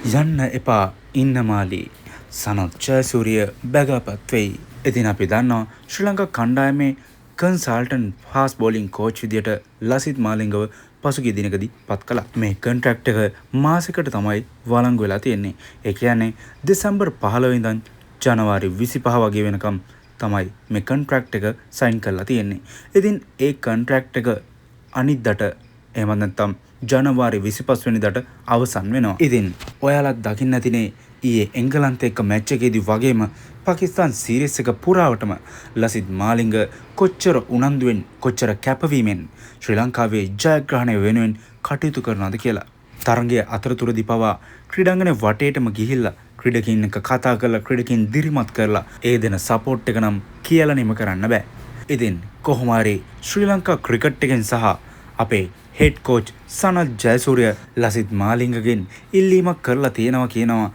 යන්න එපා ඉන්න මාලි සනත් ජයසූරිය බැගපත් වෙයි. ඉතින් අපි දන්නවා ශ්‍රී ලංකා කණ්ඩායමේ කන්සල්ටන්ට් ෆාස්ට් බෝලිං කෝච් විදියට ලසිත් මාලිංගව පසුගිය දිනකදී පත් කළා. මේ කොන්ට්‍රැක්ට් එක මාසෙකට තමයි වළංගු වෙලා තියෙන්නේ. ඒ කියන්නේ දෙසැම්බර් 15 ඉඳන් ජනවාරි 25 වගේ වෙනකම් තමයි මේ කොන්ට්‍රැක්ට් එක සයින් කරලා තියෙන්නේ. ඉතින් ඒ කොන්ට්‍රැක්ට් එක අනිද්දාට එහෙම නැත්නම් ජනවාරි 25 වෙනිදාට අවසන් වෙනවා. ඉතින් ඔයාලත් දකින්න ඇතිනේ ඊයේ එංගලන්ත එක්ක මැච් එකේදී වගේම පාකිස්තාන් සීරීස් එක පුරාවටම ලසිත් මාලිංග කොච්චර උනන්දුවෙන් කොච්චර කැපවීමෙන් ශ්‍රී ලංකාවේ ජයග්‍රහණය වෙනුවෙන් කටයුතු කරනවද කියලා. තරගයේ අතරතුරදී පවා ක්‍රීඩාංගණේ වටේටම ගිහිල්ලා ක්‍රීඩකින් එක්ක කතා කරලා ක්‍රීඩකින් දිරිමත් කරලා ඒ දෙන සපෝට් එක නම් කියලා නිම කරන්න බෑ. ඉතින් කොහොම හරි ශ්‍රී ලංකා ක්‍රිකට් එකෙන් සහ අපේ හෙඩ් කෝච් සනත් ජයසූරිය ලසිත් මාලිංගගෙන් ඉල්ලීමක් කරලා තියෙනවා කියනවා.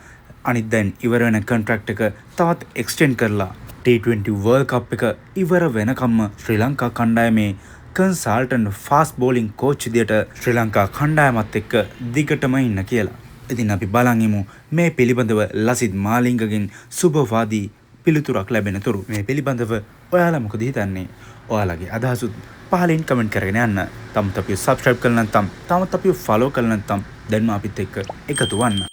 අනිද්දාන් ඉවර වෙන කොන්ට්‍රැක්ට් එක තවත් එක්ස්ටෙන්ඩ් කරලා T20 World Cup එක ඉවර වෙනකම්ම ශ්‍රී ලංකා කණ්ඩායමේ කන්සල්ටන්ට් ෆාස්ට් බෝලිං කෝච් විදියට ශ්‍රී ලංකා කණ්ඩායමත් එක්ක දිගටම ඉන්න කියලා. ඉතින් අපි බලන් ඉමු මේ පිළිබඳව ලසිත් මාලිංගගෙන් සුබවාදී පිළිතුරක් ලැබෙන තුරු. මේ පිළිබඳව ඔයාලා මොකද හිතන්නේ? ඔයාලගේ අදහසුත් පහලින් කමෙන්ට් කරගෙන යන්න. තමත් අපිව සබ්ස්ක්‍රයිබ් කරලා නැත්නම් තමත් අපිව ෆලෝ කරලා නැත්නම් දැන්ම අපිත් එක්ක එකතු වන්න.